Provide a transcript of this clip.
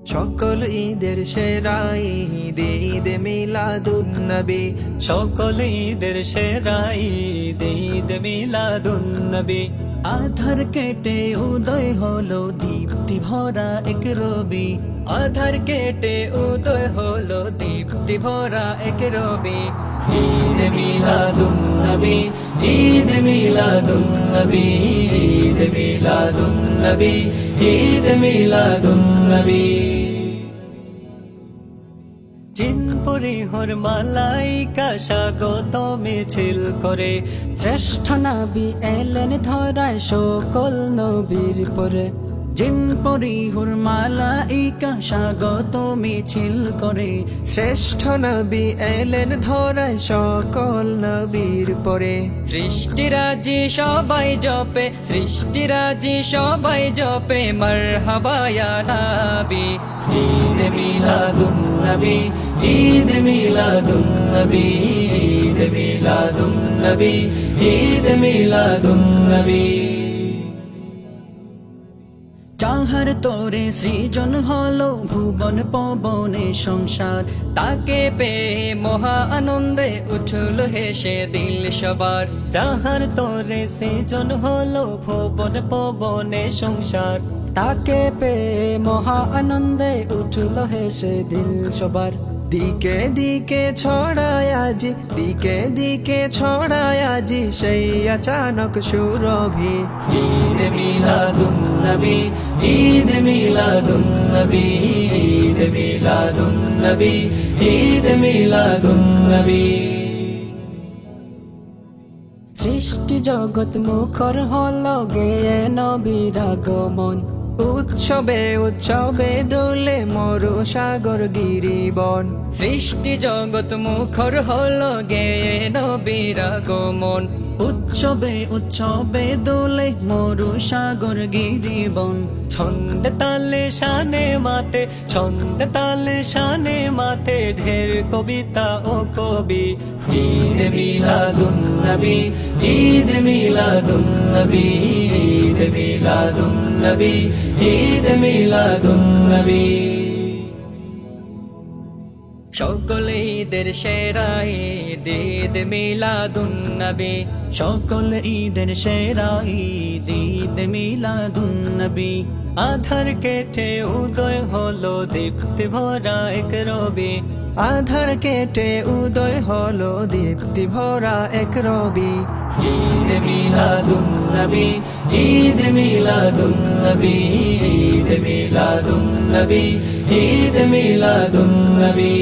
সকল ঈদের সেরা ঈদ ঈদ মিলাদুন নবী। সকল ঈদের সেরা ঈদ ঈদ মিলাদুন নবী। আধার কেটে উদয় হলো দীপ্তি ভরা এক রবি। আধার কেটে উদয় হলো দীপ্তি ভরা এক রবি। ঈদ মিলাদুন নবী, ঈদ মিলাদুন নবী, ঈদ মিলাদুন নবী, ঈদ মিলাদুন নবী। জিনপুরি হর মালাইকা স্বাগত মিছিল করে, শ্রেষ্ঠ নবী এলেন ধরায় সকল নবীর পরে। জিন পরিহুর মালাইকা স্বাগত মিছিল করে, শ্রেষ্ঠ নবী এলেন ধরায় সকল নবীর পরে। সৃষ্টিরাজি সবাই জপে, সৃষ্টিরাজি সবাই জপে মারহাবা ইয়া নবী। ঈদ মিলাদুন নবী, ঈদ মিলাদুন নবী, ঈদ মিলাদুন নবী, ঈদ মিলাদুন নবী। যাহার তোরে সৃজন হলো ভুবন পবনে সংসার। তাকে পেয়ে মহা আনন্দে উঠল হেসে দিল সবার। যাহার তোরে সৃজন হলো ভুবন পবনে সংসার। তাকে পেয়ে মহা আনন্দে উঠল হেসে দিল সবার। দিকে দিকে ছড়ায় আজি, দিকে দিকে ছড়ায় আজি সেই আচানক সুরভি। ঈদ মিলাদুন নবী, ঈদ মিলাদুন নবী, ঈদ মিলাদুন নবী, ঈদ মিলাদুন নবী। সৃষ্টি জগৎ মুখর হলো গেয়ে নবীর আগমন। উৎসবে উৎসবে দোলে মরু সাগর গিরিবন। সৃষ্টি জগৎ মুখর হলো গেয়ে নবীর আগমন। উৎসবে উৎসবে দোলে মরু সাগর গিরিবন। ছন্দ তালে শানে মাতে, ছন্দ তালে শানে মাতে ঢের কবিতা ও কবি। ঈদ মিলাদুন নবী, ঈদ মিলাদুন নবী, ঈদ মিলাদুন নবী, ঈদ মিলাদুন নবী। সকল ঈদের সেরা ঈদ ঈদ মিলাদুন নবী। সকল ঈদের সেরা ঈদ ঈদ মিলাদুন নবী। আধার কেটে উদয় হলো দীপ্তি ভরা এক রবি। আধার কেটে উদয় হলো দীপ্তি ভরা এক রবি। ঈদ মিলাদুন নবী, ঈদ মিলাদুন নবী, ঈদ মিলাদুন নবী, ঈদ মিলাদুন নবী।